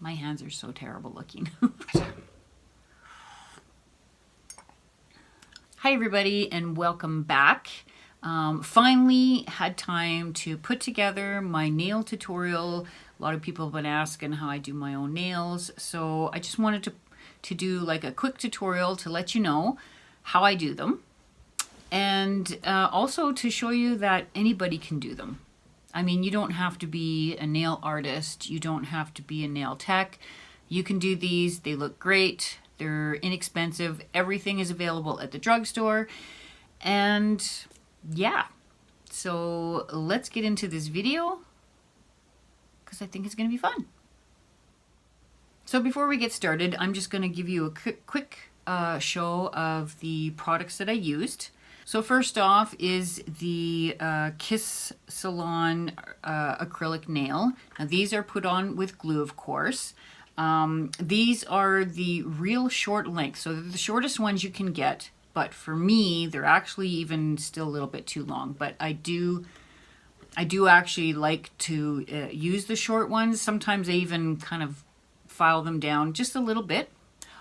My hands are so terrible looking. Hi everybody and welcome back. Finally had time to put together my nail tutorial. A lot of people have been asking how I do my own nails, so I just wanted to do like a quick tutorial to let you know how I do them, and also to show you that anybody can do them. I mean, you don't have to be a nail artist, you don't have to be a nail tech. You can do these, they look great, they're inexpensive, everything is available at the drugstore, and yeah. So let's get into this video because I think it's going to be fun. So before we get started, I'm just going to give you a quick show of the products that I used. So first off is the Kiss Salon acrylic nail. Now these are put on with glue, of course. These are the real short length, so they're the shortest ones you can get. But for me, they're actually even still a little bit too long. But I do actually like to use the short ones. Sometimes I even kind of file them down just a little bit.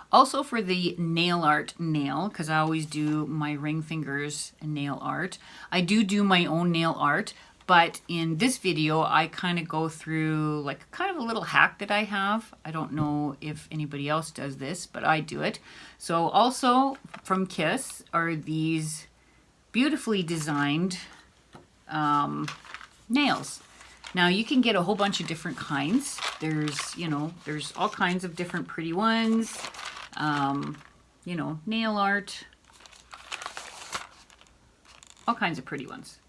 Also for the nail art nail, because I always do my ring fingers and nail art. I do my own nail art, but in this video I kind of go through like kind of a little hack that I have. I don't know if anybody else does this, but I do it. So also from Kiss are these beautifully designed nails. Now you can get a whole bunch of different kinds. There's, you know, there's all kinds of different pretty ones. You know, nail art, all kinds of pretty ones.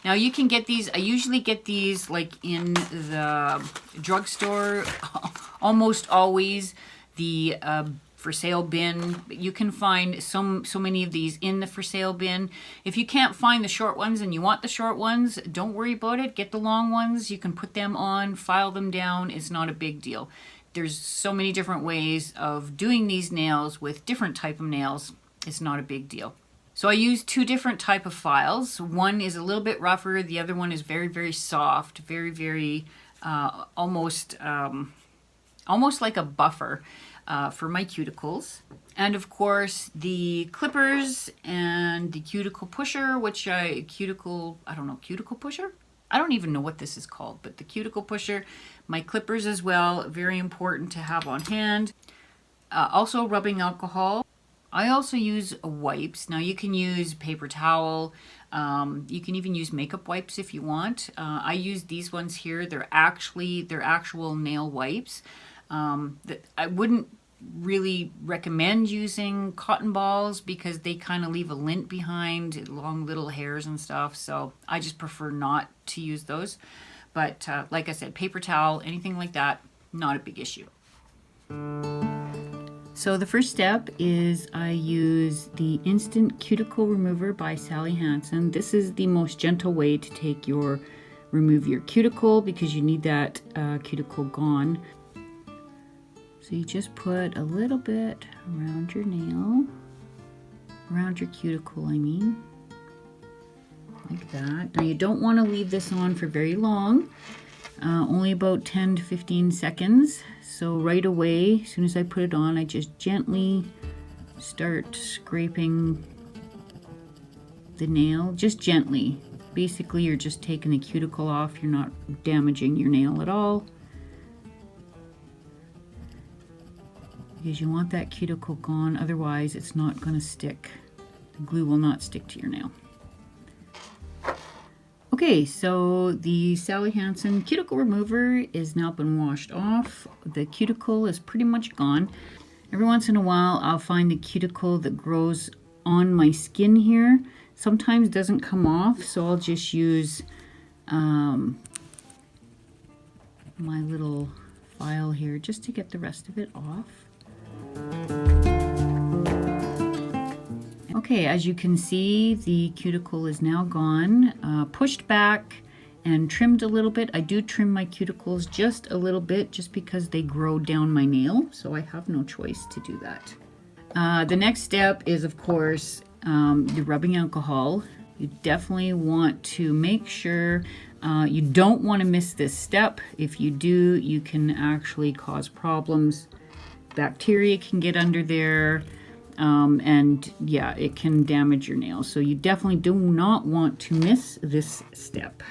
Now you can get these, I usually get these like in the drugstore, almost always the for sale bin. You can find so many of these in the for sale bin. If you can't find the short ones and you want the short ones, don't worry about it. Get the long ones. You can put them on, file them down. It's not a big deal. There's so many different ways of doing these nails with different type of nails. It's not a big deal. So I use two different type of files. One is a little bit rougher. The other one is very, very soft, very almost like a buffer for my cuticles. And of course the clippers and the cuticle pusher, which cuticle pusher? I don't even know what this is called, but the cuticle pusher, my clippers as well, very important to have on hand. Also rubbing alcohol. I also use wipes. Now you can use paper towel. You can even use makeup wipes if you want. I use these ones here. They're actual nail wipes. That I wouldn't really recommend using cotton balls because they kind of leave a lint behind, long little hairs and stuff. So I just prefer not to use those. But like I said, paper towel, anything like that, not a big issue. So the first step is I use the Instant Cuticle Remover by Sally Hansen. This is the most gentle way to remove your cuticle because you need that cuticle gone. So you just put a little bit around your nail, around your cuticle, I mean, like that. Now you don't want to leave this on for very long, only about 10 to 15 seconds. So right away, as soon as I put it on, I just gently start scraping the nail, just gently. Basically, you're just taking the cuticle off. You're not damaging your nail at all. Because you want that cuticle gone, otherwise it's not going to stick. The glue will not stick to your nail. Okay, so the Sally Hansen cuticle remover is now been washed off. The cuticle is pretty much gone. Every once in a while I'll find the cuticle that grows on my skin here. Sometimes doesn't come off, so I'll just use my little file here just to get the rest of it off. Okay, as you can see, the cuticle is now gone, pushed back and trimmed a little bit. I do trim my cuticles just a little bit just because they grow down my nail, so I have no choice to do that. The next step is, of course, the rubbing alcohol. You definitely want to make sure You don't want to miss this step. If you do, you can actually cause problems. Bacteria can get under there, and yeah, it can damage your nails. So you definitely do not want to miss this step.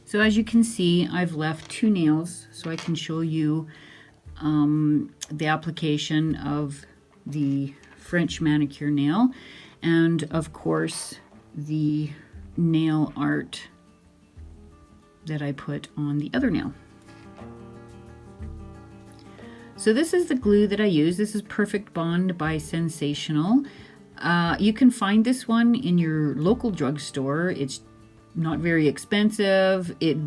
So as you can see, I've left 2 nails so I can show you the application of the French manicure nail, and of course the nail art that I put on the other nail. So this is the glue that I use. This is Perfect Bond by Sensational. You can find this one in your local drugstore. It's not very expensive. It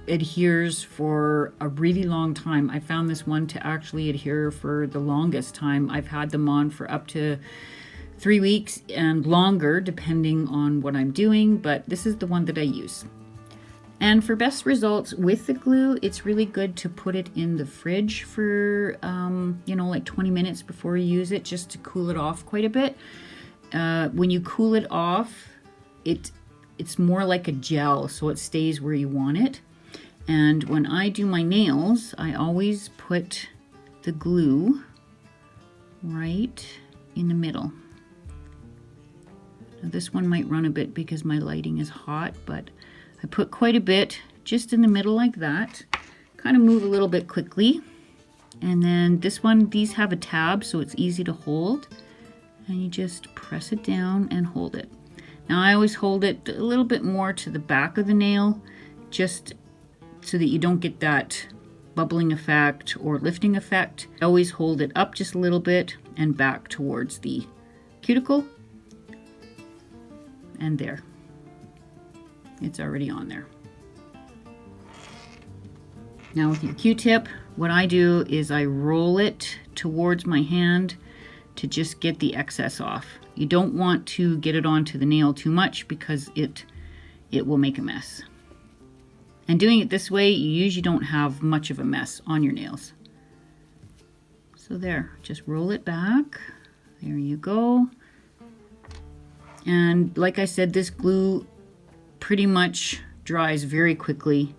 adheres for a really long time. I found this one to actually adhere for the longest time. I've had them on for up to 3 weeks and longer, depending on what I'm doing, but this is the one that I use. And for best results with the glue, it's really good to put it in the fridge for, you know, like 20 minutes before you use it, just to cool it off quite a bit. When you cool it off, it's more like a gel, so it stays where you want it. And when I do my nails, I always put the glue right in the middle. Now this one might run a bit because my lighting is hot, but I put quite a bit just in the middle like that. Kind of move a little bit quickly. And then this one, these have a tab, so it's easy to hold. And you just press it down and hold it. Now I always hold it a little bit more to the back of the nail, just so that you don't get that bubbling effect or lifting effect. I always hold it up just a little bit and back towards the cuticle. And there. It's already on there. Now with your Q-tip, what I do is I roll it towards my hand to just get the excess off. You don't want to get it onto the nail too much because it will make a mess. And doing it this way, you usually don't have much of a mess on your nails. So there, just roll it back. There you go. And like I said, this glue pretty much dries very quickly,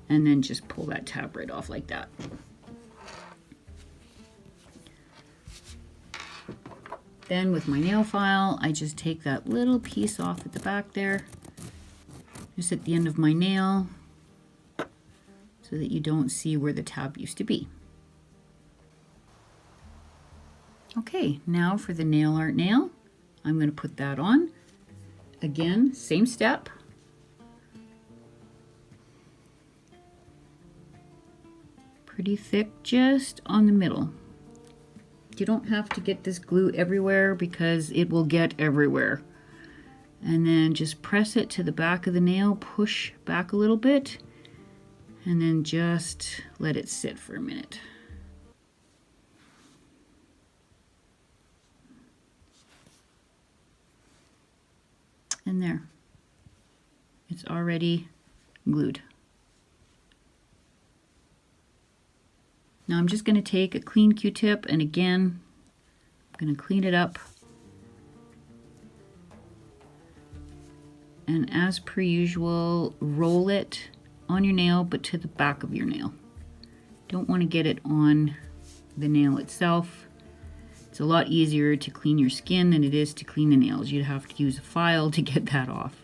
and then just pull that tab right off like that. Then with my nail file, I just take that little piece off at the back there, just at the end of my nail, so that you don't see where the tab used to be. Okay, now for the nail art nail, I'm going to put that on. Again, same step. Pretty thick just on the middle. You don't have to get this glue everywhere because it will get everywhere. And then just press it to the back of the nail, push back a little bit, and then just let it sit for a minute. And there, it's already glued. Now I'm just going to take a clean Q-tip, and again, I'm going to clean it up. And as per usual, roll it on your nail, but to the back of your nail. Don't want to get it on the nail itself. It's a lot easier to clean your skin than it is to clean the nails. You'd have to use a file to get that off.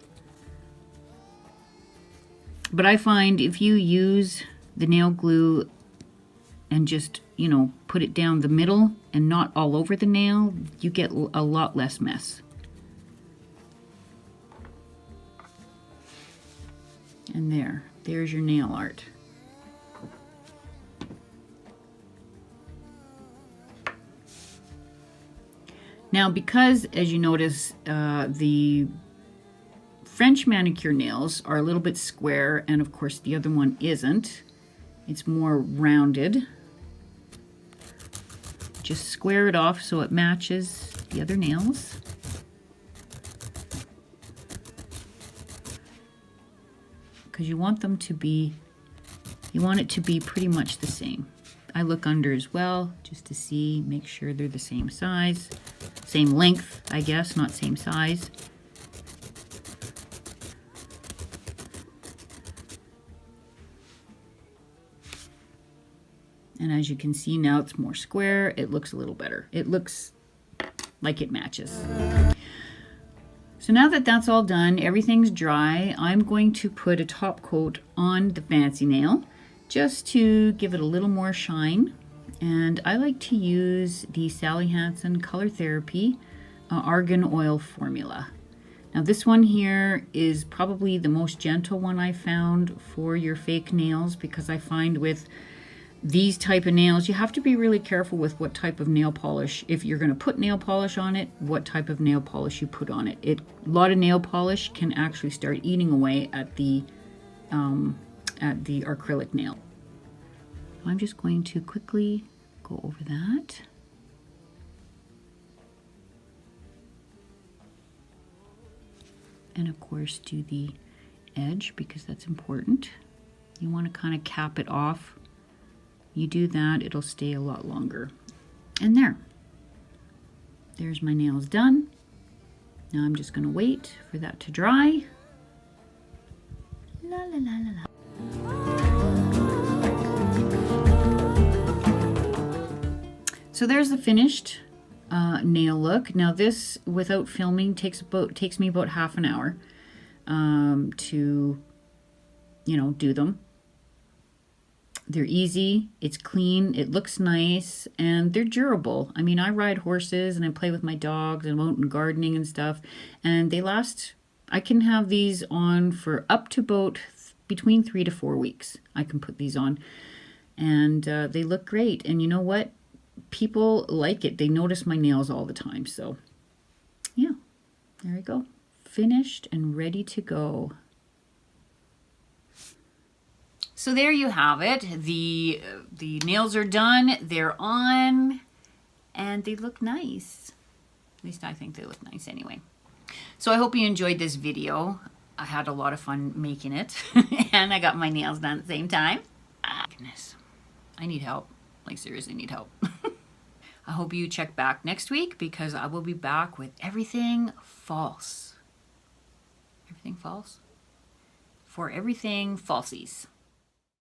But I find if you use the nail glue and just, you know, put it down the middle and not all over the nail, you get a lot less mess. And there's your nail art. Now, because, as you notice, the French manicure nails are a little bit square, and of course the other one isn't. It's more rounded. Just square it off so it matches the other nails. Because you want them to be, you want it to be pretty much the same. I look under as well, just to see, make sure they're the same size. Same length, I guess, not same size. And as you can see now, it's more square. It looks a little better. It looks like it matches. So now that that's all done, everything's dry, I'm going to put a top coat on the fancy nail just to give it a little more shine. And I like to use the Sally Hansen Color Therapy Argan Oil Formula. Now this one here is probably the most gentle one I found for your fake nails, because I find with these type of nails, you have to be really careful with what type of nail polish. If you're going to put nail polish on it, what type of nail polish you put on it. A lot of nail polish can actually start eating away at the acrylic nail. I'm just going to quickly go over that. And of course do the edge, because that's important. You want to kind of cap it off. You do that, it'll stay a lot longer. And there's my nails done. Now I'm just going to wait for that to dry. La la la la la. So there's the finished nail look. Now this, without filming, takes me about half an hour to, do them. They're easy, it's clean, it looks nice, and they're durable. I mean, I ride horses and I play with my dogs and I'm out and gardening and stuff, and they last. I can have these on for up to about between 3 to 4 weeks. I can put these on, and they look great. And you know what? People like it. They notice my nails all the time. So yeah, there we go. Finished and ready to go. So there you have it. The nails are done, they're on, and they look nice. At least I think they look nice anyway. So I hope you enjoyed this video. I had a lot of fun making it, and I got my nails done at the same time. Goodness, I need help. Like, seriously need help. I hope you check back next week, because I will be back with everything false. Everything false? For everything falsies.